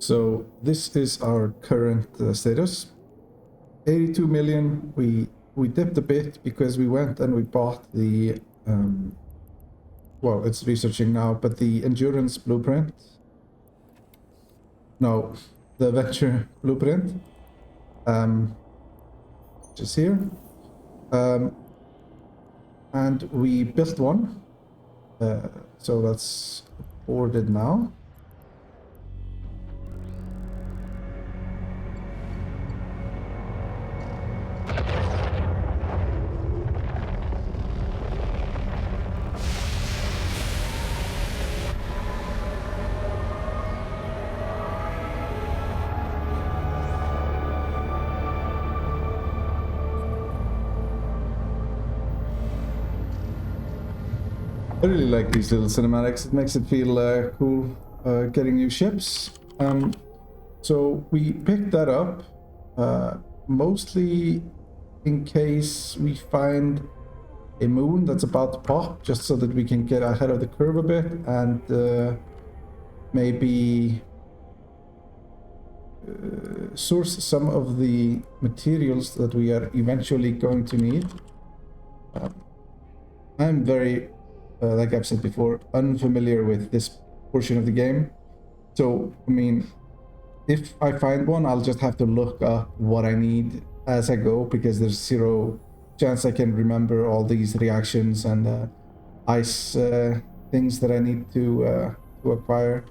So this is our current status. 82 million. We dipped a bit because we went and we bought the well, it's researching now, but the endurance blueprint. No, the Vexor blueprint. Just here. And we built one. So that's boarded now. I really like these little cinematics. It makes it feel cool getting new ships. So we picked that up mostly in case we find a moon that's about to pop, just so that we can get ahead of the curve a bit and maybe source some of the materials that we are eventually going to need. I'm very like I've said before, unfamiliar with this portion of the game. So, I mean, if I find one, I'll just have to look up what I need as I go, because there's zero chance I can remember all these reactions and ice things that I need to acquire.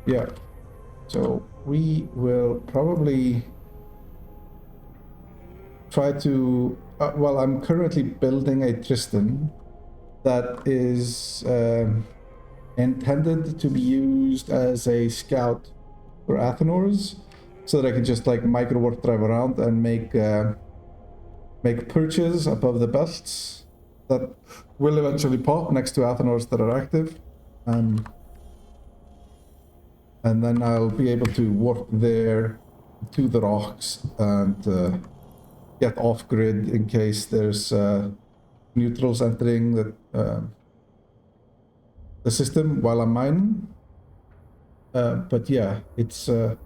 Yeah. So we will probably try to, well, I'm currently building a Tristan that is intended to be used as a scout for Athanors, so that I can just like micro warp drive around and make perches above the belts that will eventually pop next to Athanors that are active. And then I'll be able to warp there to the rocks and get off grid in case there's neutrals entering the system while I'm mining. But yeah, it's the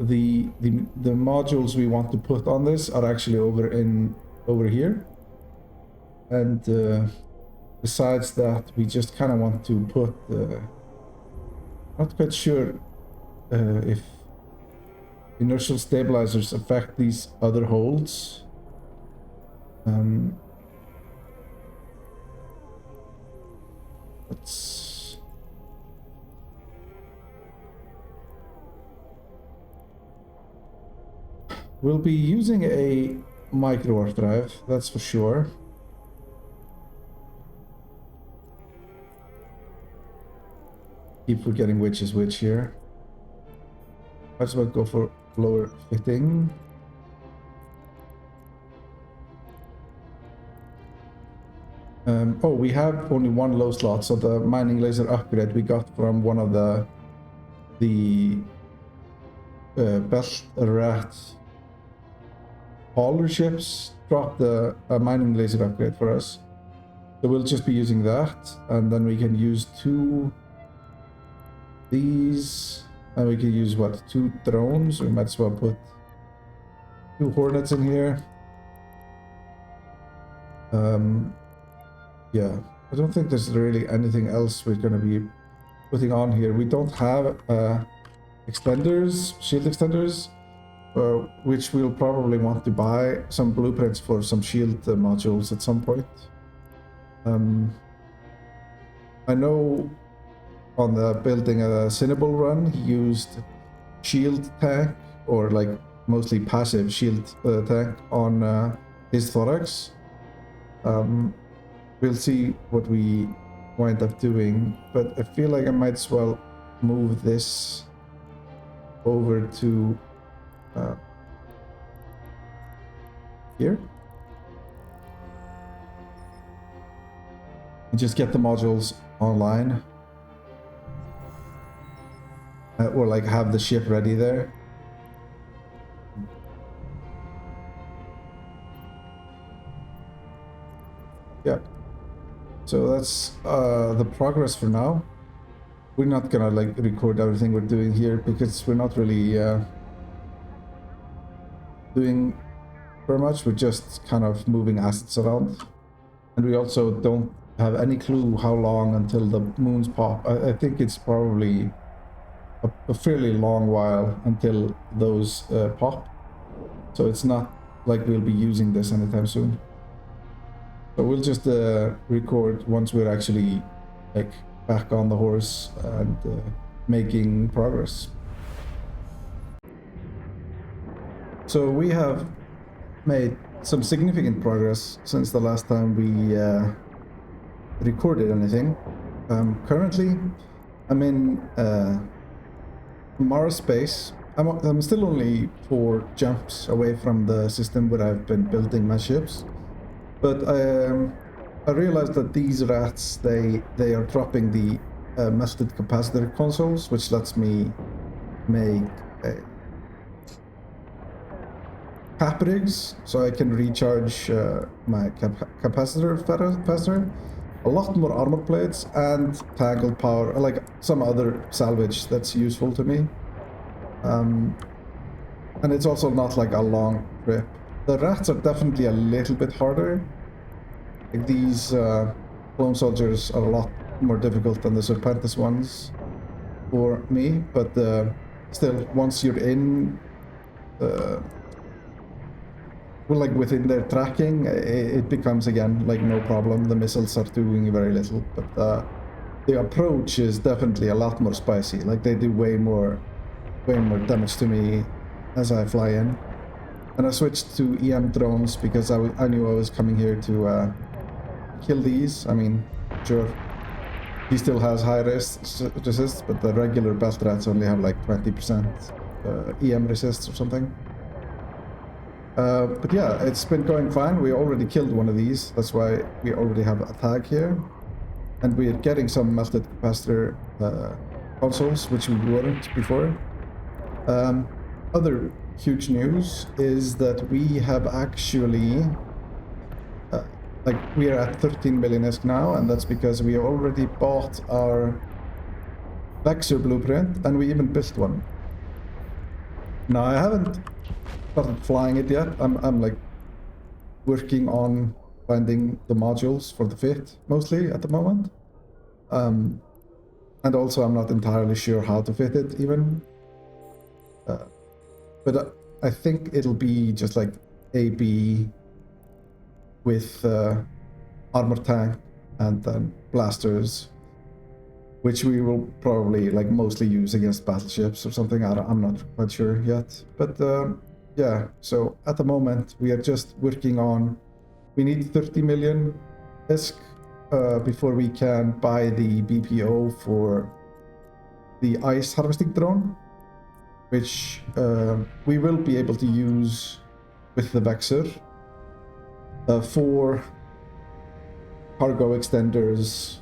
modules we want to put on this are actually over here, and besides that, we just kind of want to put not quite sure if inertial stabilizers affect these other holds. We'll be using a micro warp drive, that's for sure. Keep forgetting which is which here. Might as well go for lower fitting. Oh, we have only one low slot, so the mining laser upgrade we got from one of the belt rat hauler ships dropped a mining laser upgrade for us. So we'll just be using that, and then we can use these, and we can use what, 2 drones. We might as well put 2 Hornets in here. Yeah, I don't think there's really anything else we're going to be putting on here. We don't have extenders, shield extenders, which we'll probably want to buy some blueprints for some shield modules at some point. I know on the building a Cinnable run, he used shield tank, or like mostly passive shield tank on his thorax. We'll see what we wind up doing, but I feel like I might as well move this over to here and just get the modules online, or like have the ship ready there. Yeah. So that's the progress for now. We're not gonna like record everything we're doing here because we're not really doing very much. We're just kind of moving assets around, and we also don't have any clue how long until the moons pop. I think it's probably a fairly long while until those pop. So it's not like we'll be using this anytime soon. So we'll just record once we're actually like back on the horse and making progress. So we have made some significant progress since the last time we recorded anything. Currently, I'm in Mars space. I'm still only 4 jumps away from the system where I've been building my ships, but I realized that these rats they are dropping the melted capacitor consoles, which lets me make cap rigs, so I can recharge my capacitor faster. A lot more armor plates and tangle power, like some other salvage that's useful to me. And it's also not like a long trip. The rats are definitely a little bit harder. Like these clone soldiers are a lot more difficult than the Serpentis ones for me, but still, once you're in, well, like within their tracking, it becomes again like no problem. The missiles are doing very little, but the approach is definitely a lot more spicy. Like they do way more damage to me as I fly in. And I switched to EM drones because I knew I was coming here to kill these. I mean, sure, he still has high resist, but the regular belt rats only have like 20% EM resist or something. But yeah, it's been going fine. We already killed one of these. That's why we already have a tag here. And we're getting some melted capacitor consoles, which we weren't before. Other huge news is that we have actually like we are at 13 million ISK now, and that's because we already bought our Vexor blueprint and we even built one. Now I haven't started flying it yet. I'm like working on finding the modules for the fit mostly at the moment. And also I'm not entirely sure how to fit it even. But I think it'll be just like AB with armor tank and then blasters, which we will probably like mostly use against battleships or something. I'm not quite sure yet. But yeah, so at the moment we are just working on, we need 30 million ISK before we can buy the BPO for the ice harvesting drone, which we will be able to use with the Vexor for cargo extenders.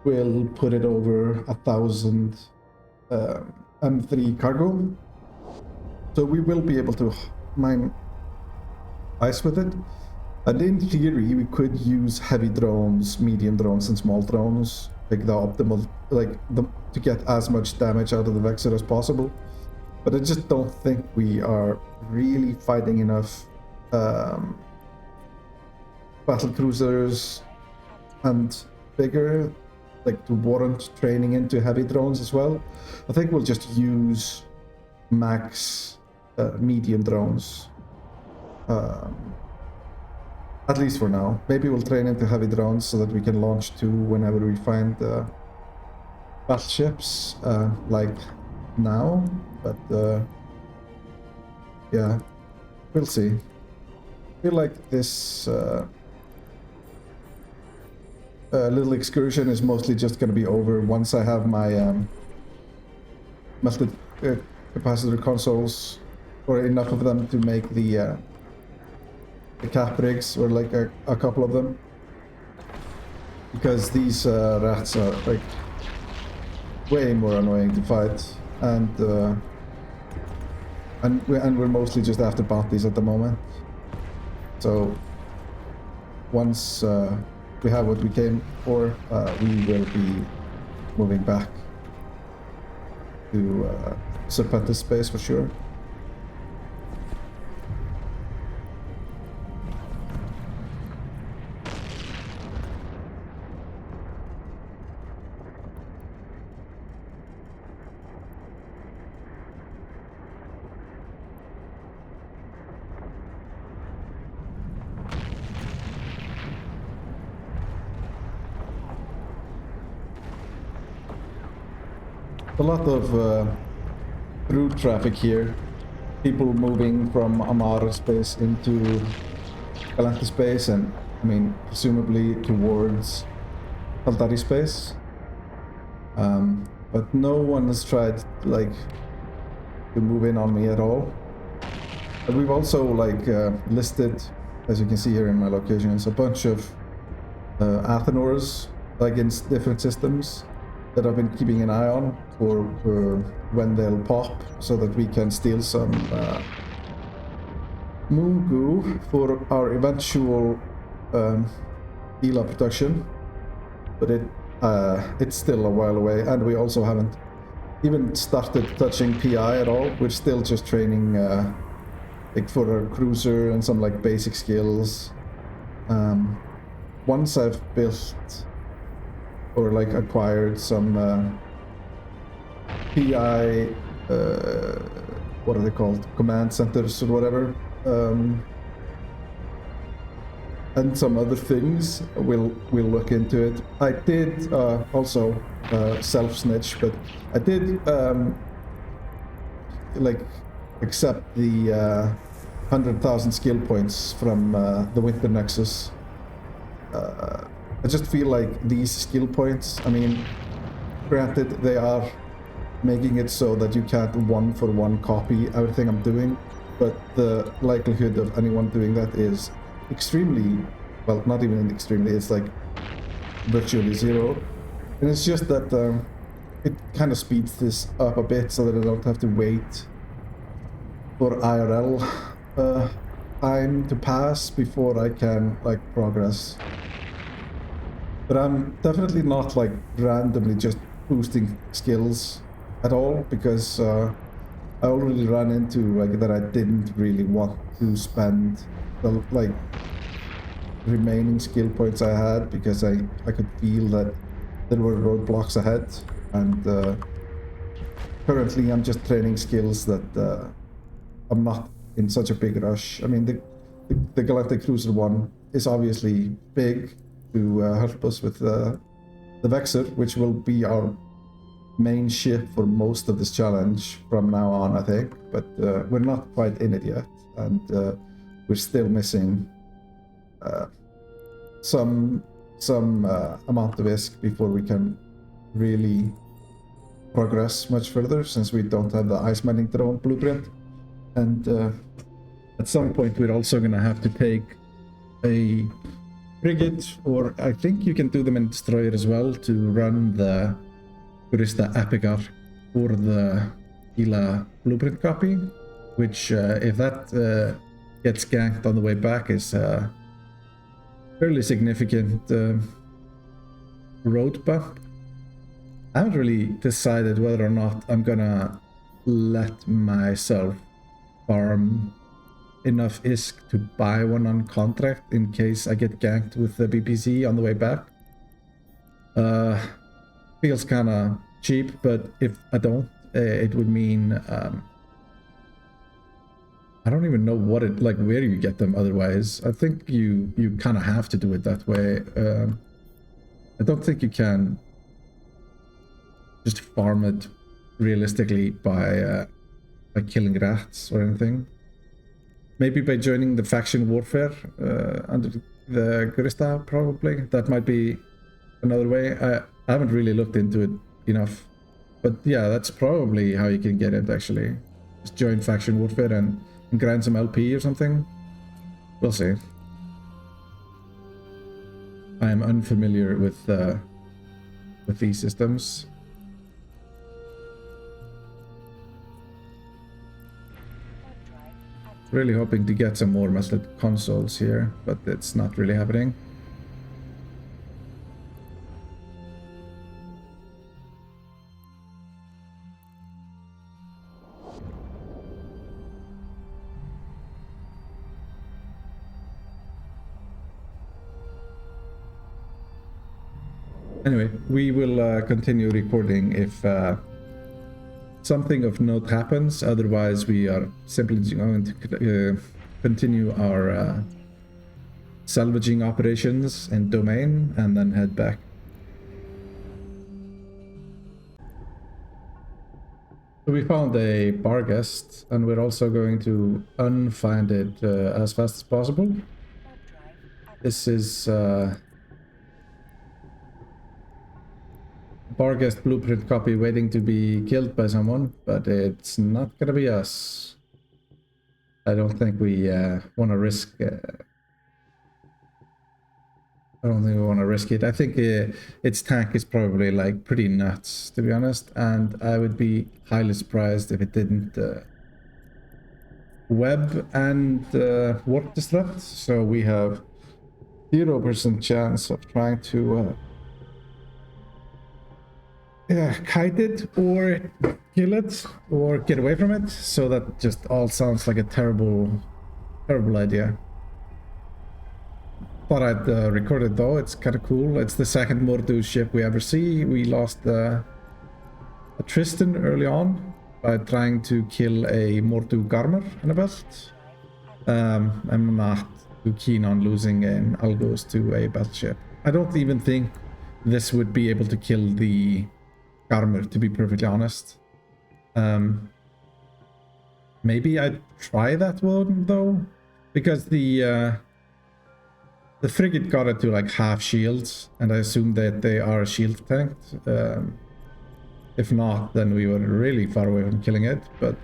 We'll put it over 1,000 M3 cargo, so we will be able to mine ice with it. And in theory, we could use heavy drones, medium drones, and small drones, like the optimal, to get as much damage out of the Vexor as possible. But I just don't think we are really fighting enough battle cruisers and bigger, like to warrant training into heavy drones as well. I think we'll just use max medium drones, at least for now. Maybe we'll train into heavy drones so that we can launch 2 whenever we find battleships, like now. But yeah, we'll see. I feel like this little excursion is mostly just going to be over once I have my melted capacitor consoles, or enough of them to make the cap rigs, or like a couple of them, because these rats are like way more annoying to fight, and we're mostly just after bounties at the moment. So once we have what we came for, we will be moving back to Serpentis space for sure. A lot of through traffic here. People moving from Amara space into Galactic space, and I mean, presumably towards Altari space. But no one has tried like to move in on me at all. But we've also like listed, as you can see here in my locations, a bunch of Athanors against different systems that I've been keeping an eye on for when they'll pop, so that we can steal some moon goo for our eventual Gila production. But it's still a while away, and we also haven't even started touching PI at all. We're still just training like for our cruiser and some like basic skills. Once I've built or like acquired some PI, what are they called? Command centers or whatever. And some other things, we'll look into it. I did also self-snitch, but I did like accept the 100,000 skill points from the Winter Nexus. I just feel like these skill points, I mean, granted, they are making it so that you can't one-for-one copy everything I'm doing, but the likelihood of anyone doing that is extremely, well, not even extremely, it's like virtually zero. And it's just that it kind of speeds this up a bit so that I don't have to wait for IRL time to pass before I can like progress. But I'm definitely not like randomly just boosting skills at all, because I already ran into like that I didn't really want to spend the like remaining skill points I had, because I could feel that there were roadblocks ahead, and currently I'm just training skills that I'm not in such a big rush. I mean, the Galactic Cruiser one is obviously big to help us with the Vexor, which will be our main ship for most of this challenge from now on, I think. But we're not quite in it yet, and we're still missing some amount of ISK before we can really progress much further, since we don't have the ice mining drone blueprint. And at some point we're also gonna have to take a frigate, or I think you can do them in destroyer as well, to run the Gurista Epic Arc for the Gila blueprint copy, which if that gets ganked on the way back is a fairly significant road bump. I haven't really decided whether or not I'm gonna let myself farm enough ISK to buy one on contract in case I get ganked with the BPC on the way back. Feels kind of cheap, but if I don't, it would mean I don't even know what it like where you get them otherwise. I think you kind of have to do it that way. I don't think you can just farm it realistically by killing rats or anything. Maybe by joining the faction warfare under the Gurista, probably. That might be another way. I haven't really looked into it enough. But yeah, that's probably how you can get it, actually. Just join faction warfare and grind some LP or something. We'll see. I am unfamiliar with these systems. really hoping to get some more metal consoles here, but it's not really happening. Anyway, we will continue recording if something of note happens. Otherwise, we are simply going to continue our salvaging operations in Domain and then head back. So we found a bar guest, and we're also going to unfind it as fast as possible. This is bar guest blueprint copy waiting to be killed by someone, but it's not gonna be us. I don't think we want to risk. I don't think we want to risk it. I think its tank is probably like pretty nuts, to be honest, and I would be highly surprised if it didn't web and warp disrupt. So we have 0% chance of trying to kite it or kill it or get away from it. So that just all sounds like a terrible idea. Thought I'd record it though. It's kind of cool. It's the second Mordu ship we ever see. We lost a Tristan early on by trying to kill a Mordu Garmer in a belt. I'm not too keen on losing an Algos to a battleship. I don't even think this would be able to kill the Garmer, to be perfectly honest. Maybe I'd try that one though, because the frigate got it to like half shields, and I assume that they are shield tanked. If not, then we were really far away from killing it. But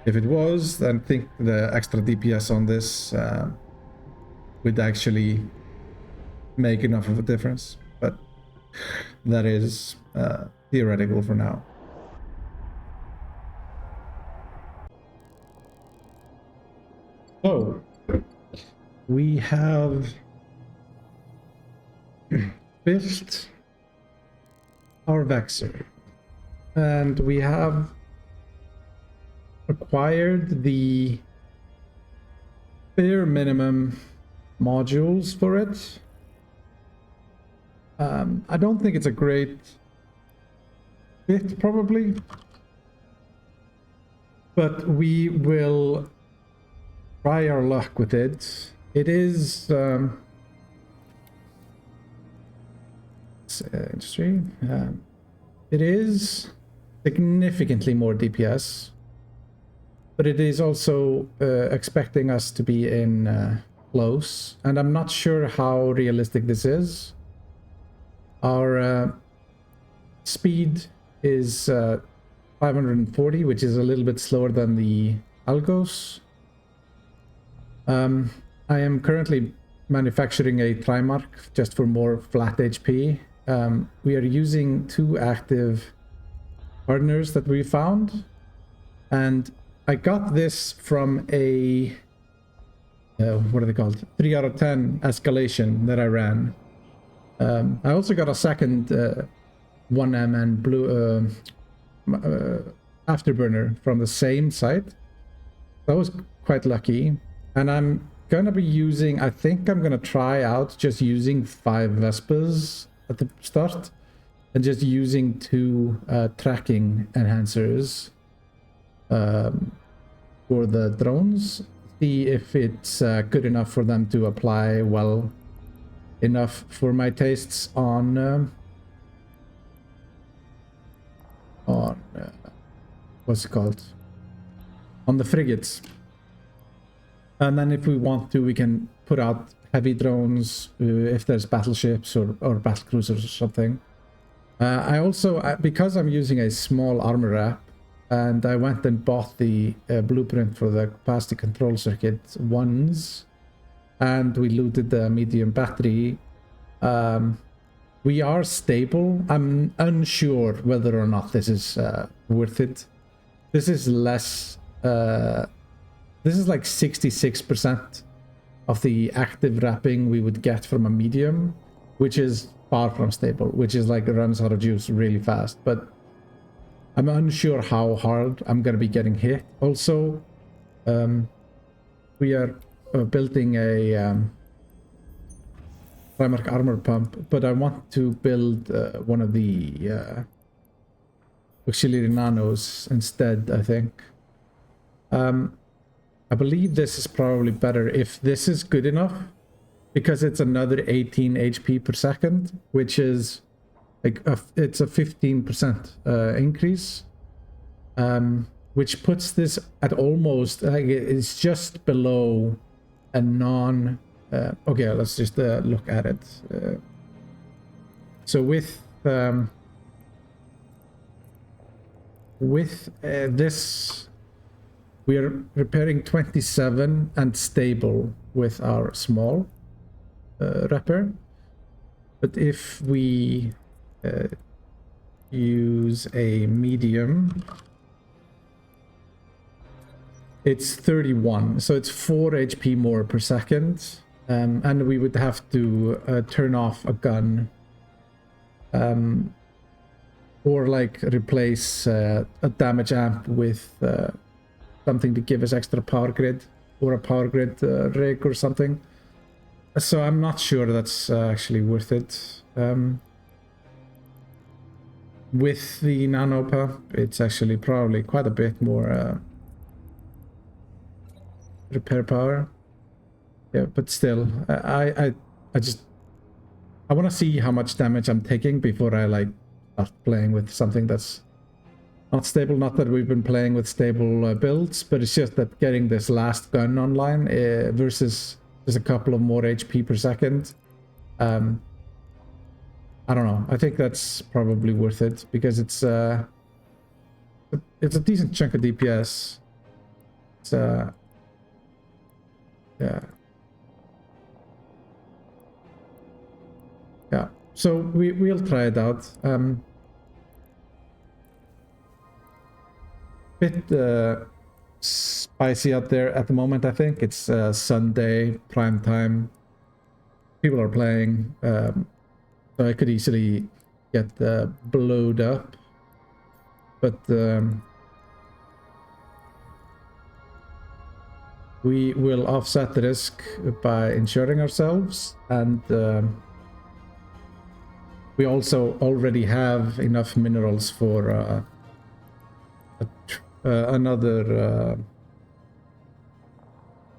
if it was, then I think the extra DPS on this would actually make enough of a difference. But that is theoretical for now. So we have built our Vexor, and we have acquired the bare minimum modules for it. I don't think it's a great fit, probably, but we will try our luck with it. It is industry. It is significantly more DPS, but it is also expecting us to be in close, and I'm not sure how realistic this is. Our speed is 540, which is a little bit slower than the Algos. I am currently manufacturing a Trimark just for more flat HP. We are using 2 active partners that we found, and I got this from a what are they called? 3 out of 10 escalation that I ran. I also got a second 1MN blue afterburner from the same site. That was quite lucky, and I'm gonna be using, I think I'm gonna try out just using 5 Vespas at the start and just using 2 tracking enhancers for the drones, see if it's good enough for them to apply well enough for my tastes on what's it called, on the frigates. And then if we want to, we can put out heavy drones if there's battleships or battle cruisers or something. I also, because I'm using a small armor wrap, and I went and bought the blueprint for the capacity control circuit ones, and we looted the medium battery. We are stable. I'm unsure whether or not this is worth it. This is less this is like 66% of the active wrapping we would get from a medium, which is far from stable, which is like runs out of juice really fast. But I'm unsure how hard I'm gonna be getting hit. Also, we are building a Primarch armor pump, but I want to build one of the auxiliary nanos instead, I think. I believe this is probably better if this is good enough, because it's another 18 HP per second, which is like it's a 15% increase, which puts this at almost like it's just below a non. Okay, let's just look at it. So with this, we are repairing 27 and stable with our small repair. But if we use a medium, it's 31, so it's 4 HP more per second. And we would have to turn off a gun, or like replace a damage amp with something to give us extra power grid, or a power grid rig or something. So I'm not sure that's actually worth it. With the nano pump, it's actually probably quite a bit more repair power. Yeah, but still, I want to see how much damage I'm taking before I like start playing with something that's not stable. Not that we've been playing with stable builds, but it's just that getting this last gun online versus just a couple of more HP per second. I don't know. I think that's probably worth it because it's a decent chunk of DPS. It's yeah. Yeah, so we'll try it out. Bit spicy out there at the moment. I think it's Sunday prime time. People are playing, so I could easily get blowed up. But we will offset the risk by insuring ourselves, and we also already have enough minerals for another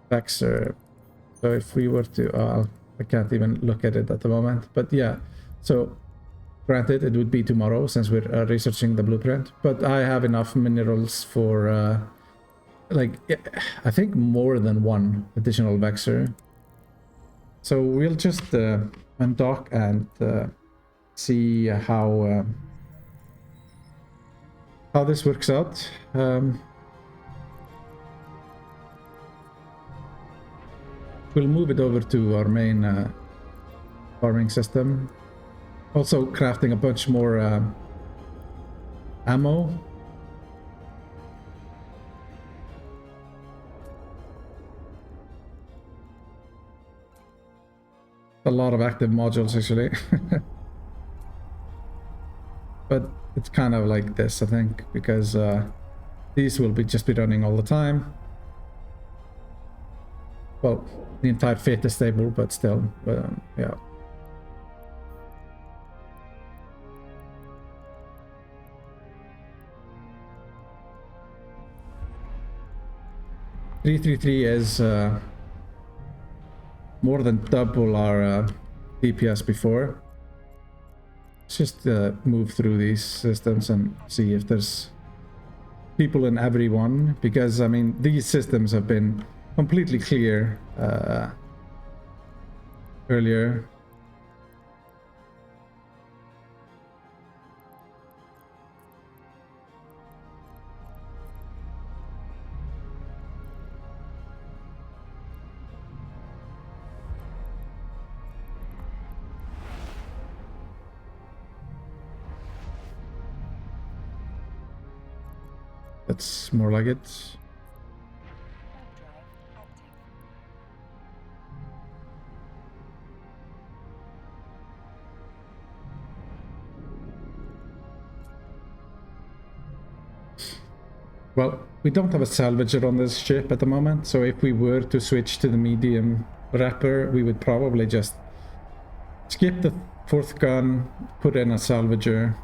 Vexor. So if we were to, I can't even look at it at the moment, but yeah. So granted, it would be tomorrow since we're researching the blueprint, but I have enough minerals for like, I think more than one additional Vexor. So we'll just undock and see how this works out. We'll move it over to our main farming system. Also crafting a bunch more ammo. A lot of active modules actually. But it's kind of like this, I think, because these will just be running all the time. Well, the entire fit is stable, but still, yeah. .333 is more than double our DPS before. Let's just move through these systems and see if there's people in every one, because I mean these systems have been completely clear earlier. That's more like it. Well, we don't have a salvager on this ship at the moment, so if we were to switch to the medium wrapper, we would probably just skip the fourth gun, put in a salvager.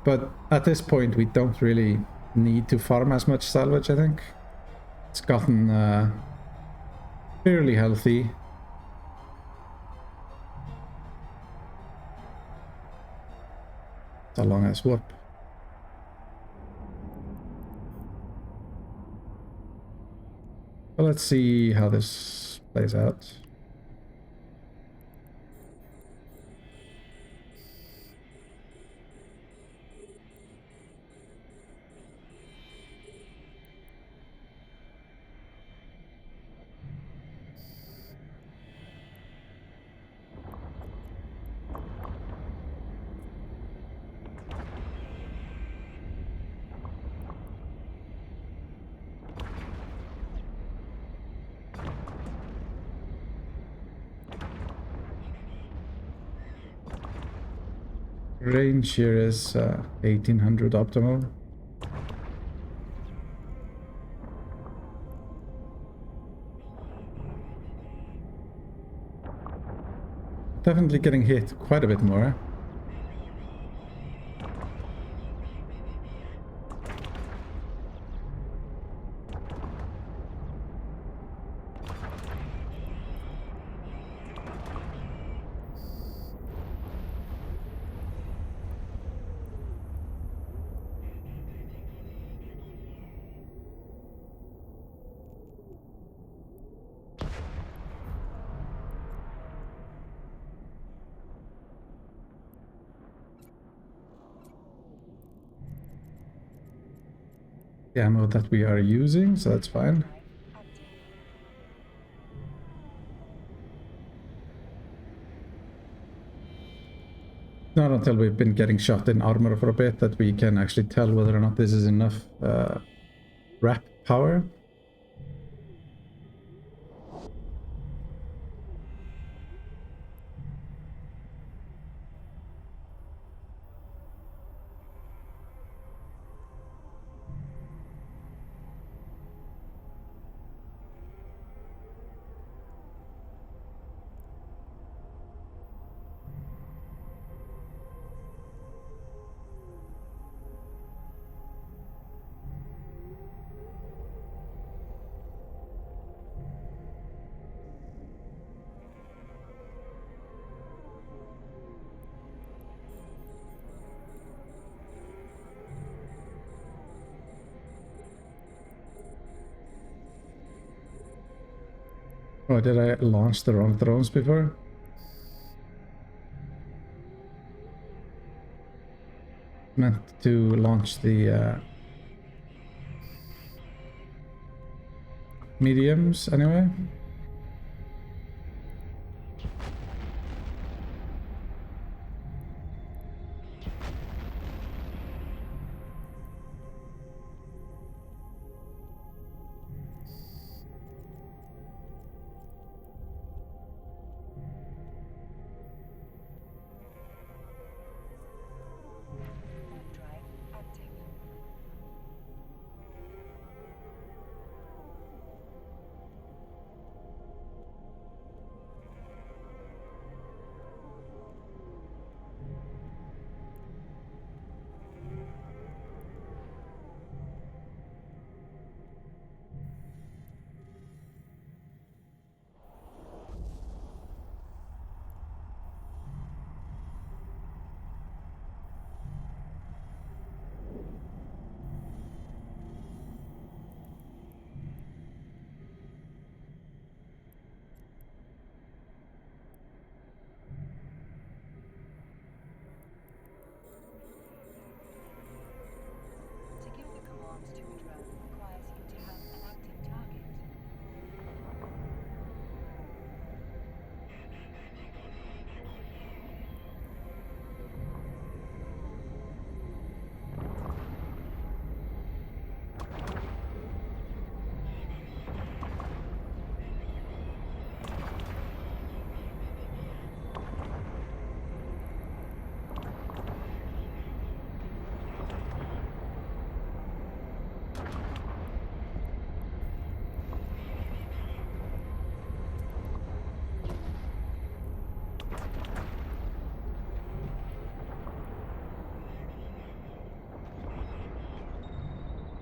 But at this point, we don't really need to farm as much salvage, I think. It's gotten fairly healthy. It's a long ass warp. Well, let's see how this plays out. Range here is 1800 optimal. Definitely getting hit quite a bit more. The ammo that we are using, so that's fine. Not until we've been getting shot in armor for a bit that we can actually tell whether or not this is enough wrap power. Oh, did I launch the wrong drones before? Meant to launch the mediums anyway.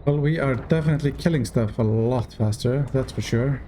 Well, we are definitely killing stuff a lot faster, that's for sure.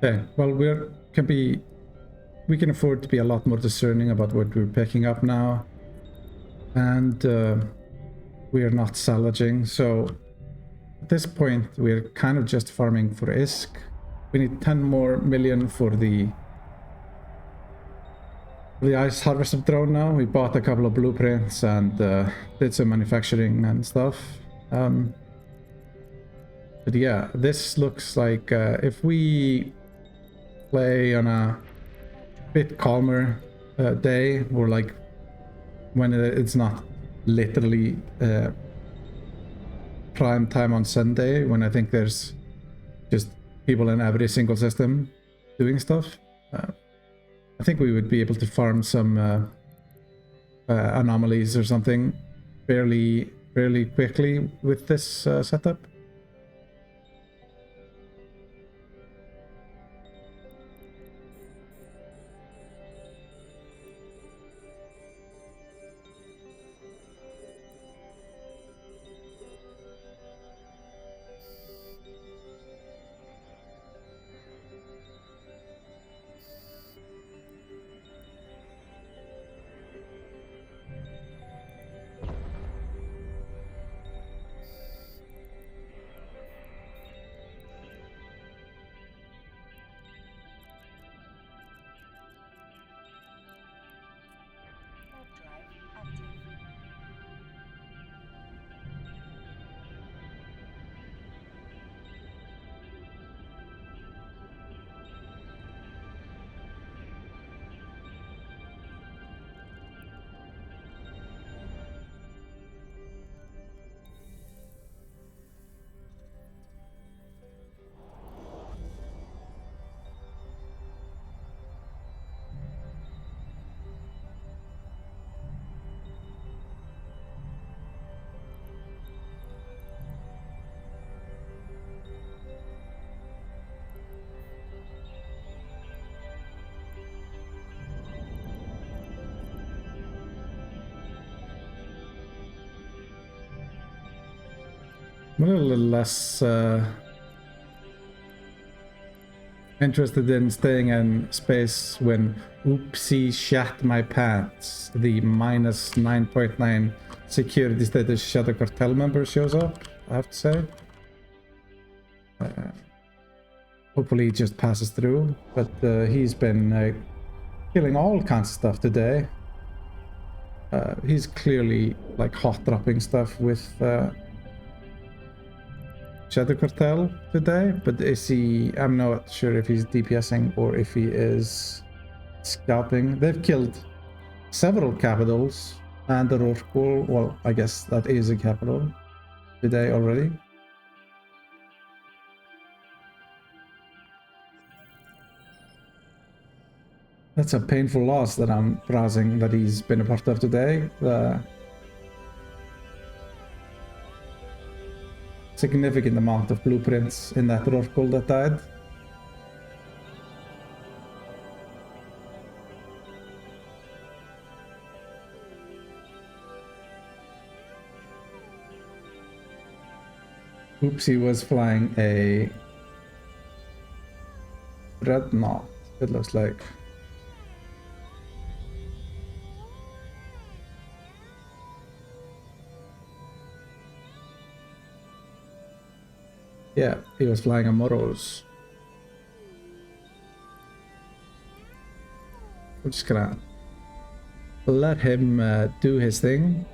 Okay, well, we can afford to be a lot more discerning about what we're picking up now, and we are not salvaging. So at this point, we're kind of just farming for ISK. We need 10 more million for the ice harvester drone now. We bought a couple of blueprints and did some manufacturing and stuff. But yeah, this looks like if we play on a bit calmer day, or like when it's not literally prime time on Sunday, when I think there's just people in every single system doing stuff, I think we would be able to farm some anomalies or something fairly quickly with this setup. I'm a little less interested in staying in space when oopsie shat my pants, the minus 9.9 security status Shadow Cartel member shows up, I have to say. Hopefully he just passes through, but he's been killing all kinds of stuff today. He's clearly like hot dropping stuff with Shadow Cartel today, but is he... I'm not sure if he's DPSing or if he is scouting. They've killed several capitals and a Rorqual. Well, I guess that is a capital today already. That's a painful loss that I'm browsing that he's been a part of today. Significant amount of blueprints in that Rorqual that died. Oopsie was flying a Dreadnought, it looks like. Yeah, he was flying a Moros. We're just gonna let him do his thing.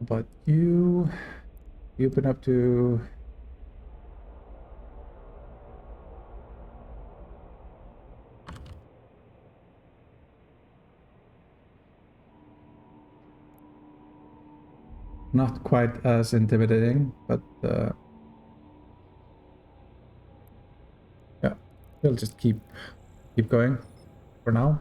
about you? You've been up to... Not quite as intimidating, but yeah, we'll just keep going for now.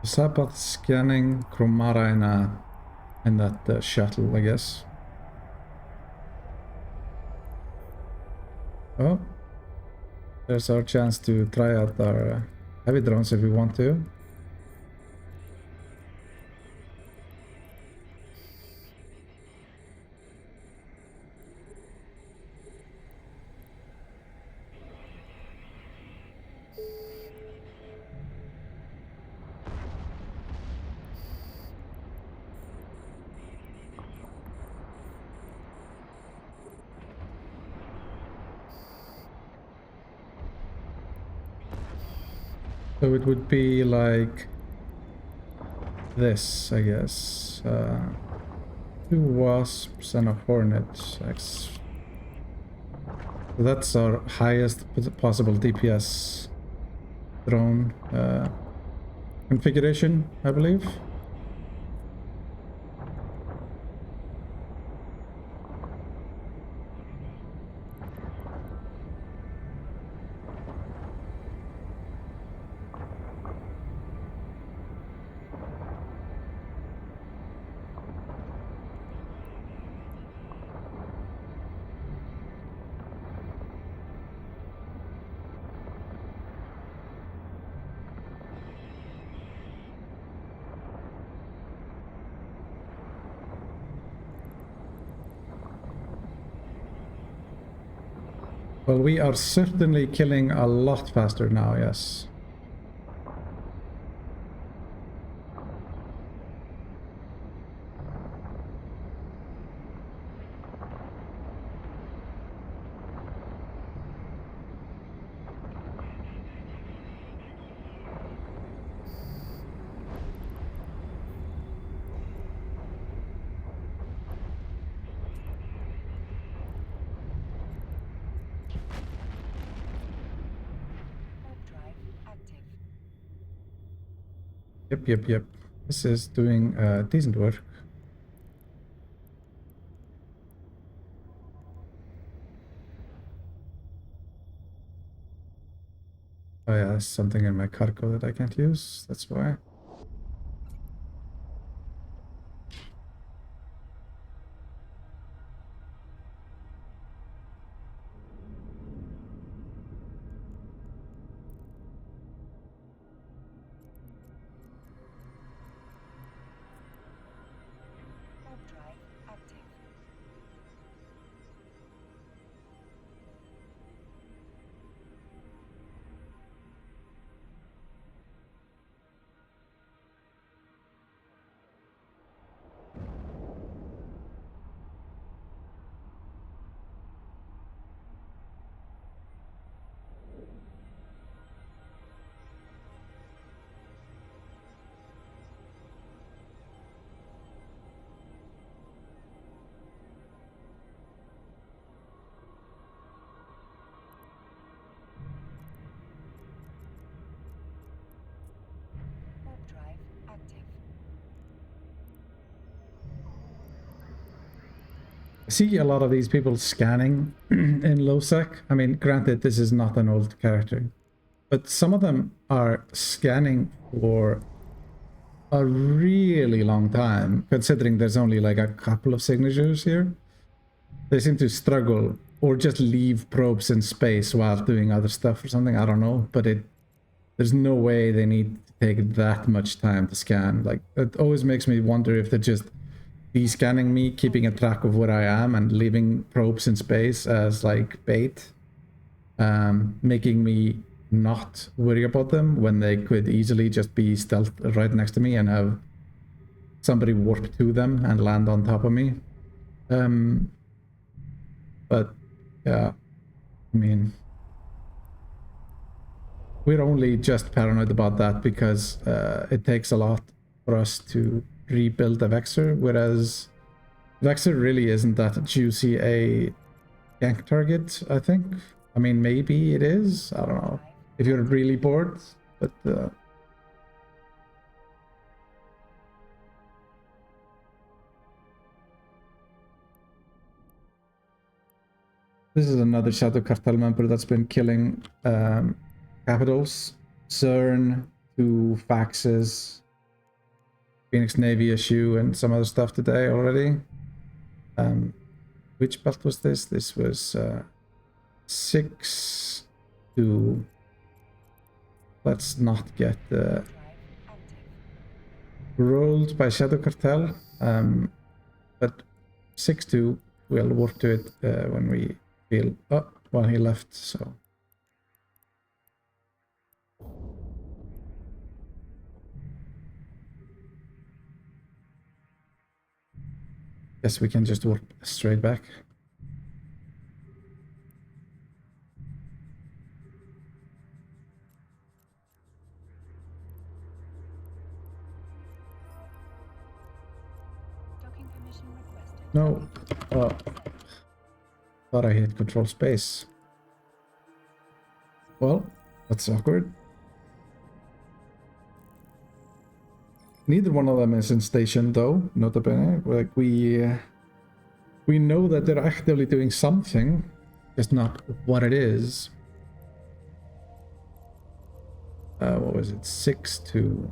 Sabat scanning Chromara in that shuttle, I guess. Oh, there's our chance to try out our heavy drones if we want to. So it would be like this, I guess. 2 wasps and a hornet. So that's our highest possible DPS drone configuration, I believe. Well, we are certainly killing a lot faster now, yes. Yep. This is doing decent work. Oh yeah, there's something in my cargo that I can't use, that's why. I see a lot of these people scanning in low sec. I mean, granted, this is not an old character, but some of them are scanning for a really long time, considering there's only like a couple of signatures here. They seem to struggle or just leave probes in space while doing other stuff or something. I don't know, but there's no way they need to take that much time to scan. Like, it always makes me wonder if they're just de-scanning me, keeping a track of where I am, and leaving probes in space as like bait, making me not worry about them when they could easily just be stealth right next to me and have somebody warp to them and land on top of me. But yeah, I mean, we're only just paranoid about that because it takes a lot for us to rebuild the Vexor, whereas Vexor really isn't that juicy a gank target, I think. I mean, maybe it is, I don't know, if you're really bored, but this is another Shadow Cartel member that's been killing capitals. CERN, 2 faxes, Phoenix Navy issue, and some other stuff today already. Which belt was this? This was 6 to... Let's not get rolled by Shadow Cartel. But 6-2, we'll work to it when we feel... Oh, well, he left, so... Guess we can just work straight back. No. Oh. Thought I hit control space. Well, that's awkward. Neither one of them is in station, though. Nota bene. Like, we know that they're actively doing something, just not what it is. What was it? 6-2.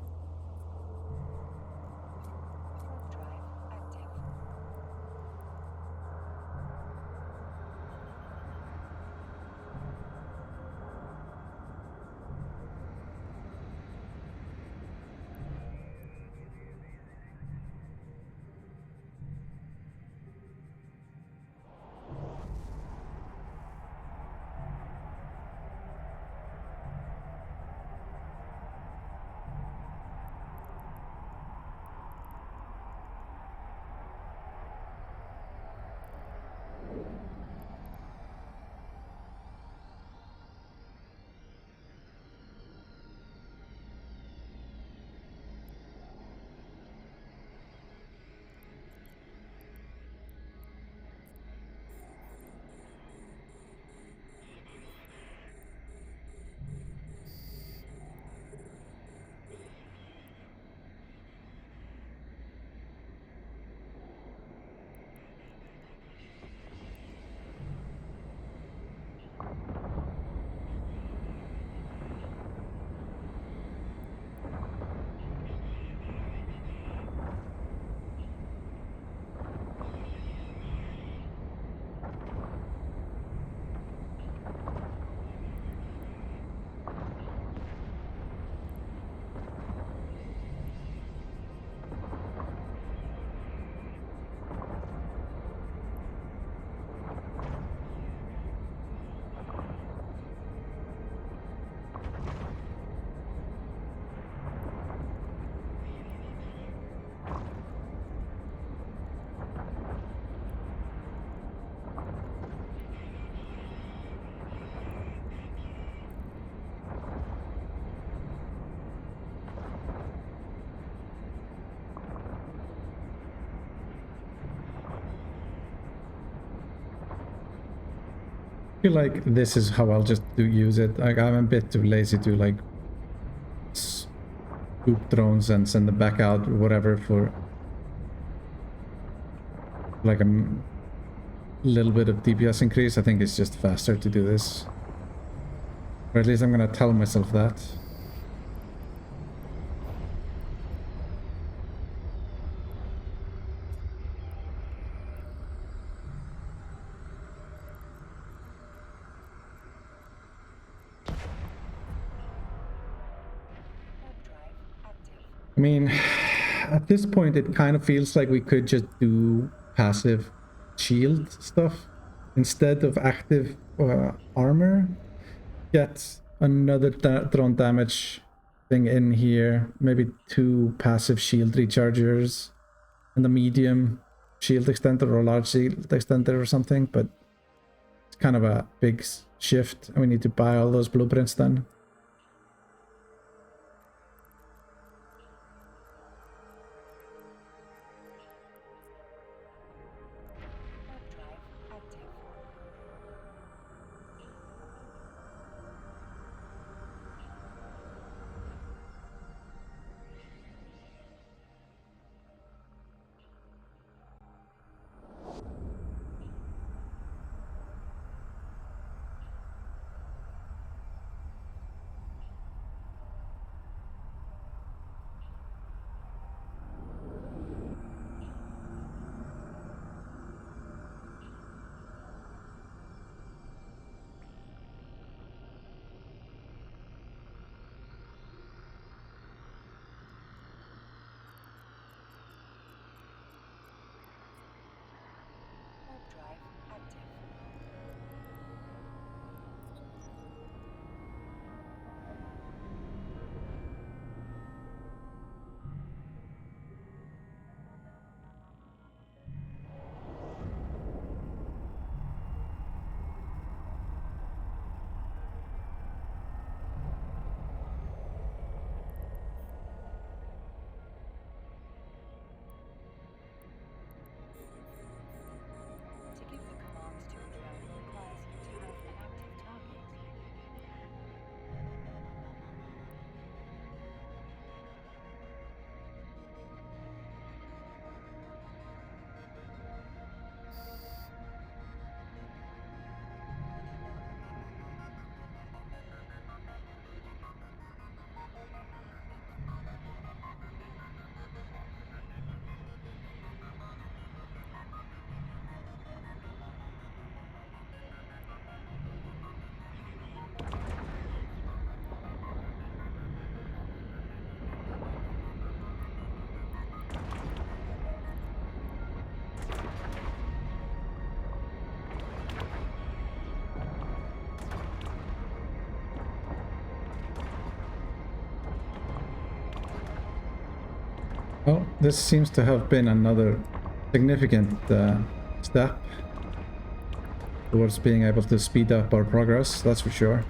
Feel like this is how I'll just use it. Like, I'm a bit too lazy to like scoop drones and send them back out or whatever for like a little bit of DPS increase. I think it's just faster to do this, or at least I'm gonna tell myself that. I mean, at this point, it kind of feels like we could just do passive shield stuff instead of active armor. Get another drone damage thing in here, maybe 2 passive shield rechargers, and a medium shield extender or a large shield extender or something, but it's kind of a big shift, and we need to buy all those blueprints then. Well, this seems to have been another significant step towards being able to speed up our progress, that's for sure.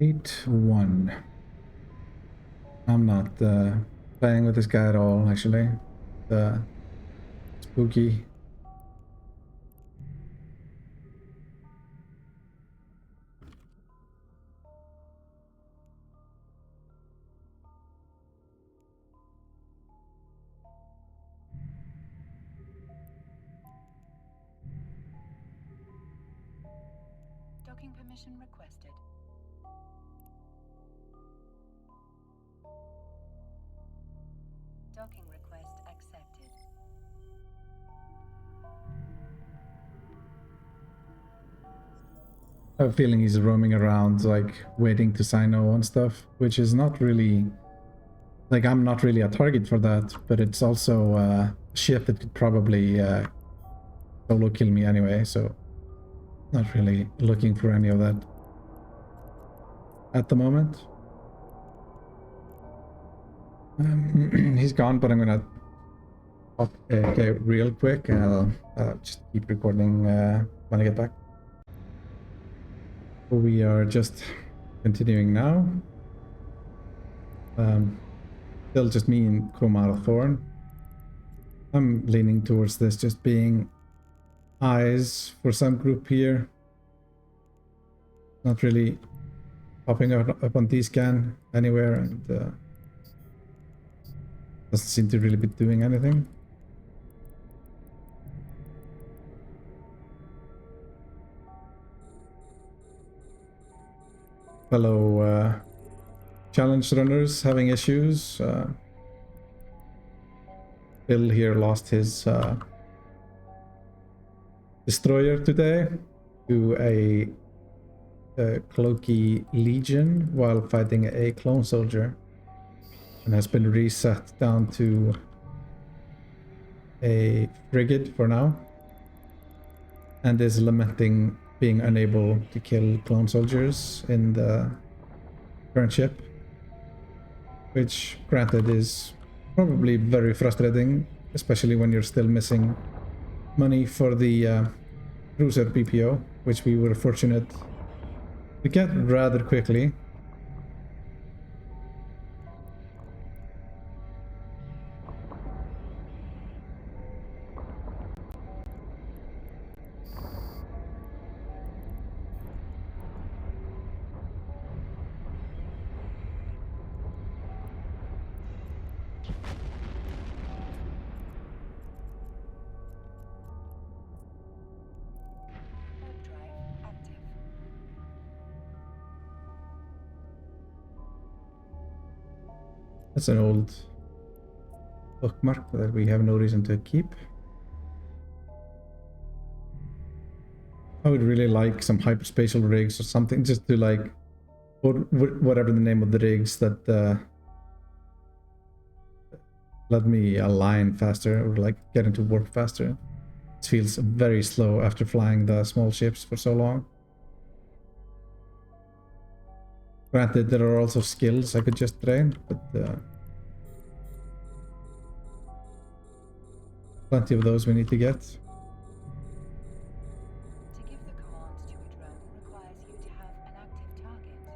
8-1. I'm not playing with this guy at all, actually. Spooky. Docking permission requested. Docking request accepted. I have a feeling he's roaming around, like, waiting to sign O and stuff, which is not really... Like, I'm not really a target for that, but it's also shit that could probably solo kill me anyway, so... Not really looking for any of that at the moment. He's gone, but I'm gonna talk okay, real quick, and I'll just keep recording when I get back. We are just continuing now. Still just me and Komara Thorn. I'm leaning towards this just being eyes for some group here. Not really popping up on D-scan anywhere, and doesn't seem to really be doing anything. Fellow challenge runners having issues. Bill here lost his destroyer today to a Cloaky Legion while fighting a clone soldier, and has been reset down to a frigate for now, and is lamenting being unable to kill clone soldiers in the current ship, which granted is probably very frustrating, especially when you're still missing money for the cruiser BPO, which we were fortunate to get rather quickly. That's an old bookmark that we have no reason to keep. I would really like some hyperspatial rigs or something, just to like, or whatever the name of the rigs that let me align faster, or like get into warp faster. It feels very slow after flying the small ships for so long. Granted, there are also skills I could just train, but plenty of those we need to get. To give the command to a drone requires you to have an active target.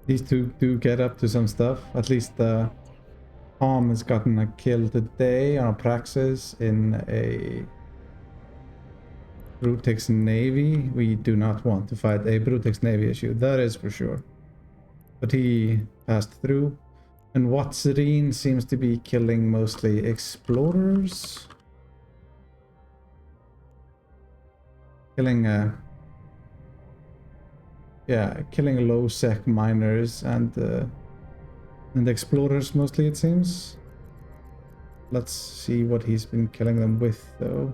These two do get up to some stuff. At least Tom has gotten a kill today on a Praxis in a Brutix Navy. We do not want to fight a Brutix Navy issue, that is for sure. But he passed through. And Watzerine seems to be killing mostly explorers. Killing killing low sec miners and explorers mostly, it seems. Let's see what he's been killing them with though,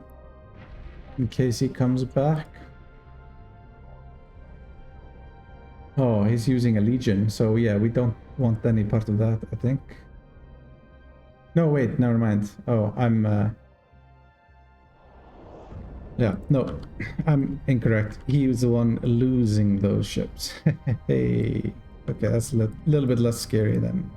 in case he comes back. Oh, he's using a Legion, so yeah, we don't want any part of that, I think. No, wait, never mind. Oh, yeah, no, I'm incorrect. He was the one losing those ships. Hey, okay, that's a little bit less scary then.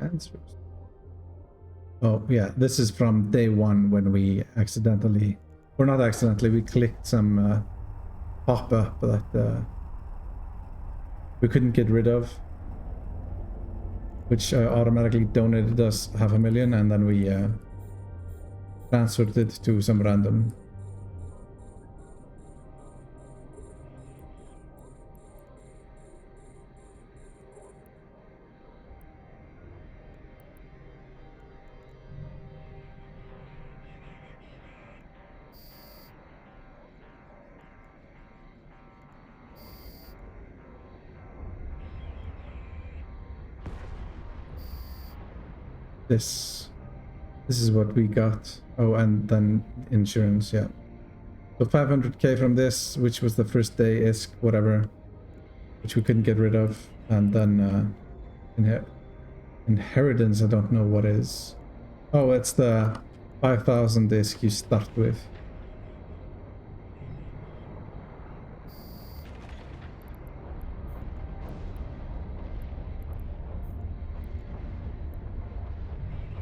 Answers. Oh yeah, this is from day one when we accidentally, or not accidentally, we clicked some pop-up that we couldn't get rid of, which automatically donated us 500,000, and then we transferred it to some random. This is what we got. Oh, and then insurance, yeah. So 500k from this, which was the first day ISK, whatever, which we couldn't get rid of, and then inheritance, I don't know what is. Oh, it's the 5,000 ISK you start with.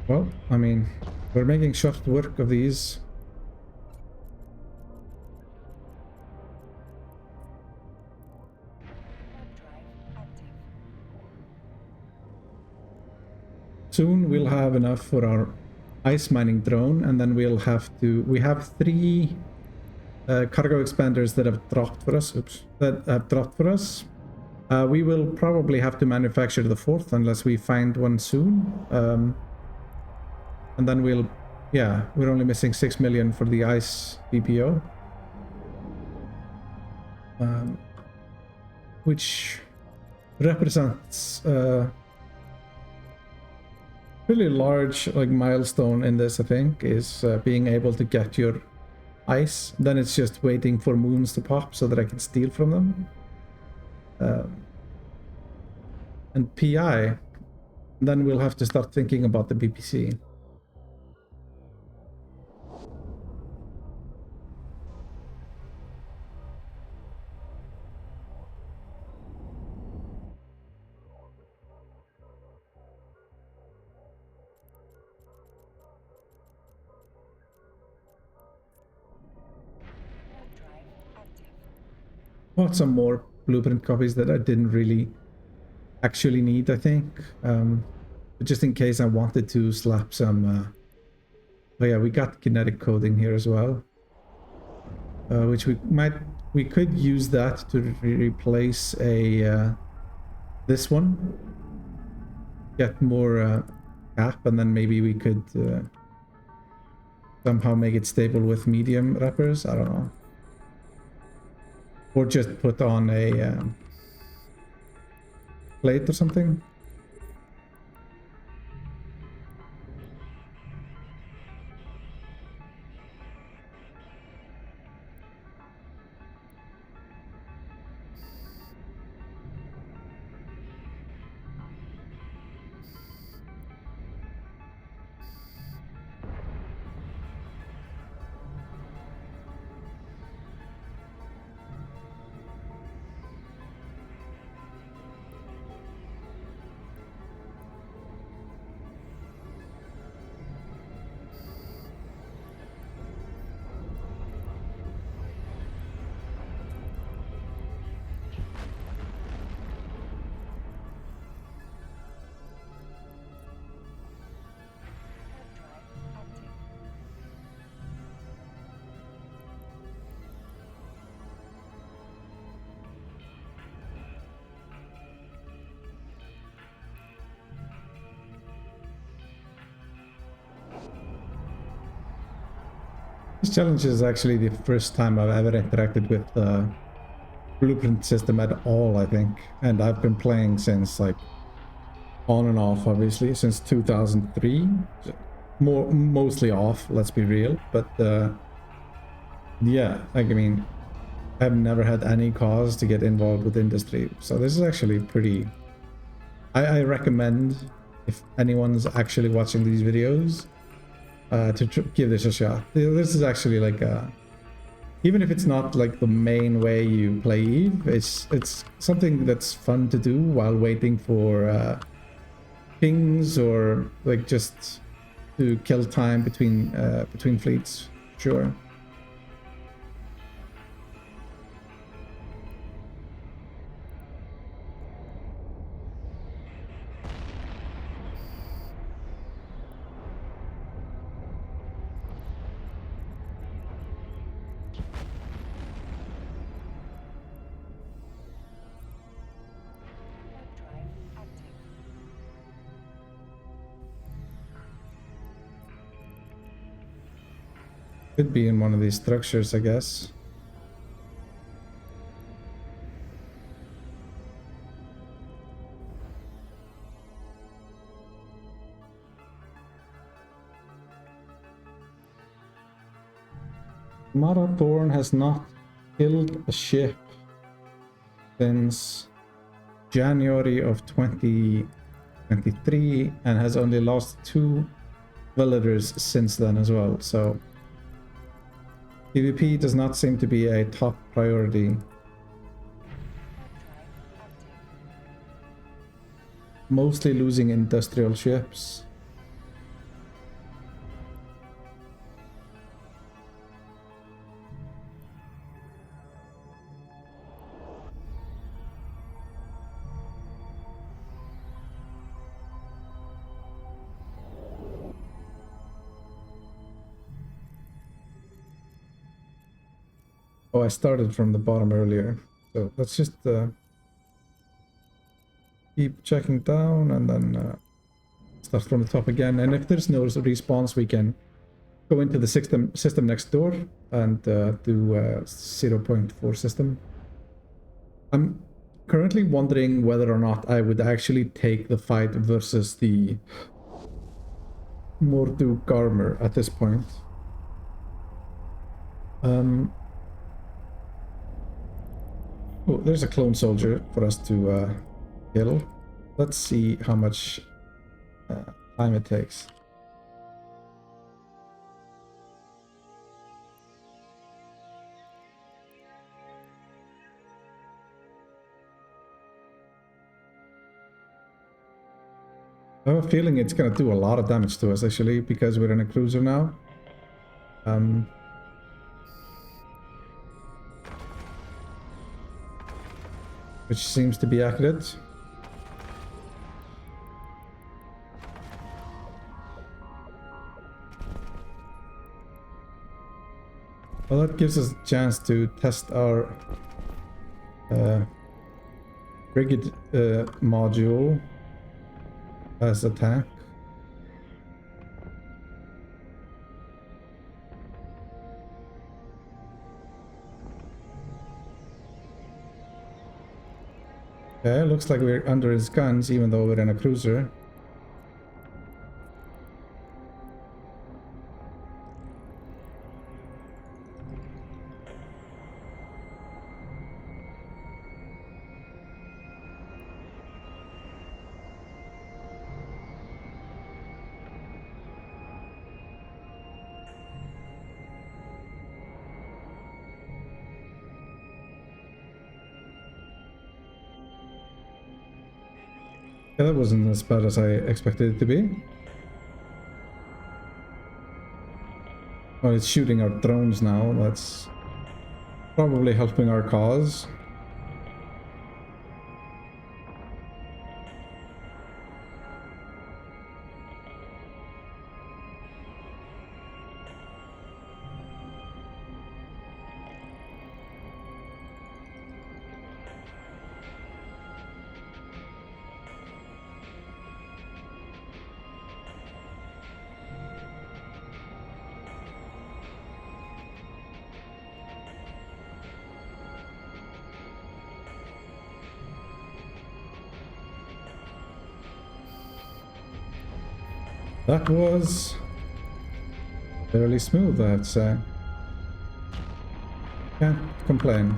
Well, I mean, we're making short work of these. Soon we'll have enough for our ice mining drone, and then we'll have to... We have 3 cargo expanders that have dropped for us. Oops, that have dropped for us. We will probably have to manufacture the 4th unless we find one soon. And then we'll, yeah, we're only missing 6 million for the ice BPO. Which represents a really large milestone in this, I think, is being able to get your ice. Then it's just waiting for moons to pop so that I can steal from them. And PI, then we'll have to start thinking about the BPC. Bought some more blueprint copies that I didn't really actually need, I think. But just in case I wanted to slap some... oh yeah, we got kinetic coding here as well. Which we could use that to replace a this one. Get more cap, and then maybe we could somehow make it stable with medium wrappers. I don't know. Or just put on a plate or something. This challenge is actually the first time I've ever interacted with the blueprint system at all, I think. And I've been playing since, like, on and off, obviously, since 2003. Mostly off, let's be real. But, yeah, like, I mean, I've never had any cause to get involved with industry. So this is actually pretty... I recommend, if anyone's actually watching these videos, to give this a shot. This is actually like even if it's not like the main way you play Eve, it's something that's fun to do while waiting for pings, or like just to kill time between fleets. Sure. Could be in one of these structures, I guess. Marathorn has not killed a ship since January of 2023 and has only lost 2 villagers since then as well, so PvP does not seem to be a top priority. Mostly losing industrial ships. Oh, I started from the bottom earlier, so let's just keep checking down and then start from the top again. And if there's no response, we can go into the system next door and do 0.4 system. I'm currently wondering whether or not I would actually take the fight versus the Morduk armor at this point. Oh, there's a clone soldier for us to kill. Let's see how much time it takes. I have a feeling it's gonna do a lot of damage to us, actually, because we're in a cruiser now. Which seems to be accurate. Well, that gives us a chance to test our frigate module as a tank. Okay, looks like we're under his guns even though we're in a cruiser. Yeah, that wasn't as bad as I expected it to be. Oh, it's shooting our drones now. That's probably helping our cause. That was fairly smooth, I'd say. Can't complain.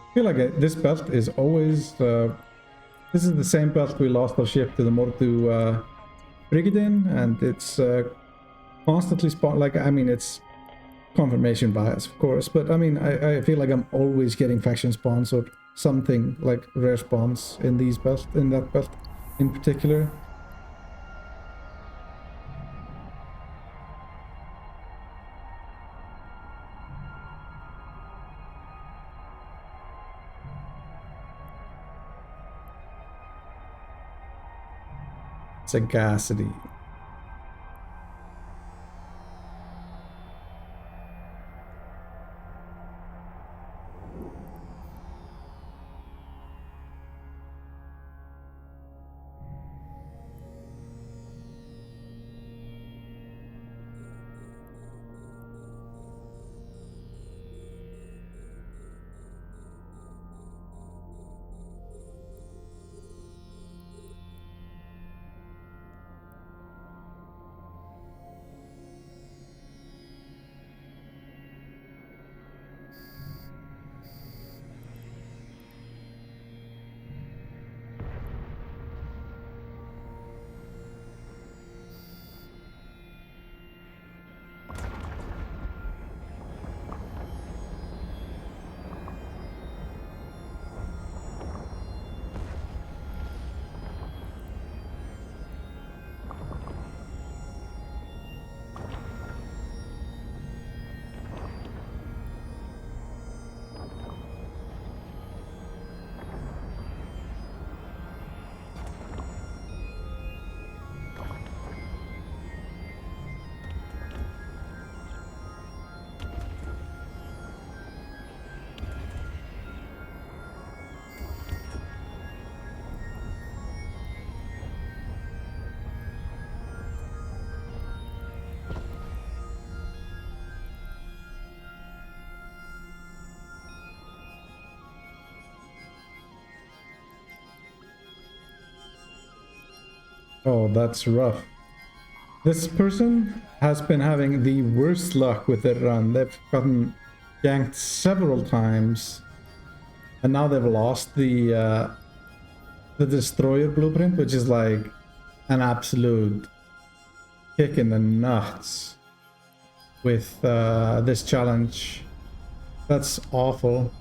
I feel like this belt is always... this is the same belt we lost our ship to the Mordu frigate in, and it's constantly spawn. Like, I mean, it's confirmation bias, of course, but I mean, I feel like I'm always getting faction spawns or something like rare spawns in these belts, in that belt in particular. Sagacity. Oh, that's rough. This person has been having the worst luck with their run. They've gotten ganked several times, and now they've lost the destroyer blueprint, which is like an absolute kick in the nuts with this challenge. That's awful.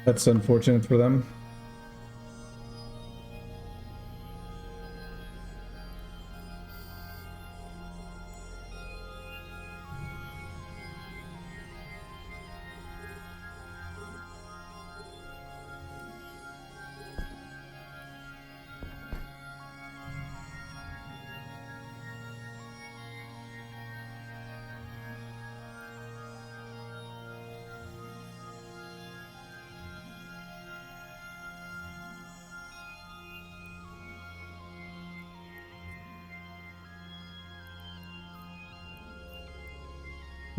That's unfortunate for them.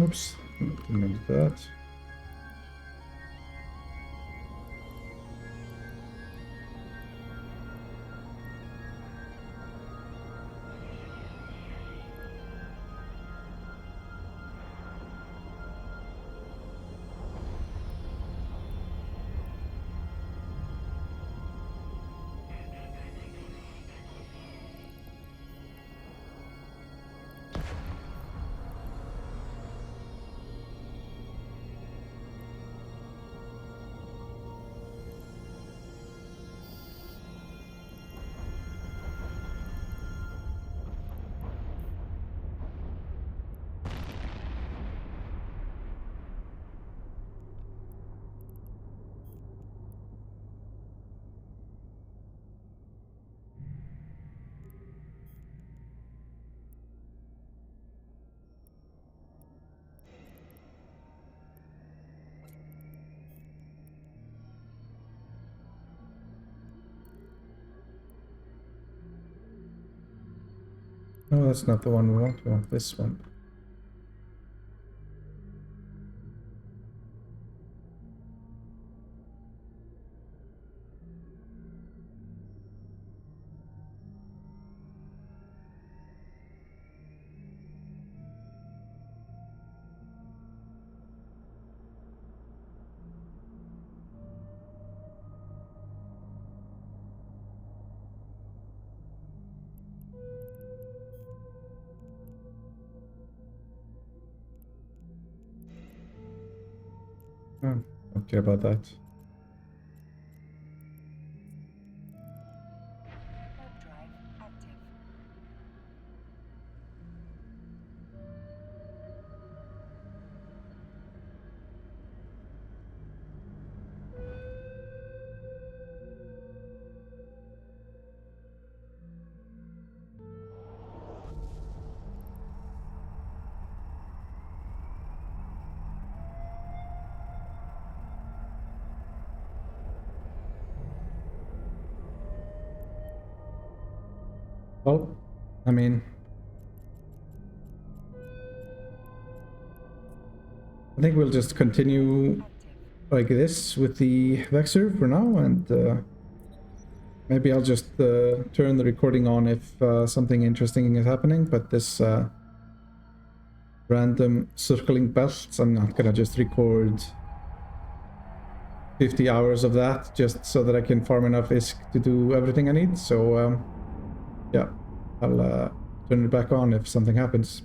Oops, didn't mean to do that. No, that's not the one we want. We want this one. Oh, don't care about that. Warp drive active. Well, I mean, I think we'll just continue like this with the Vexor for now, and maybe I'll just turn the recording on if something interesting is happening, but this random circling belts, I'm not gonna just record 50 hours of that just so that I can farm enough ISK to do everything I need. So yeah, I'll turn it back on if something happens.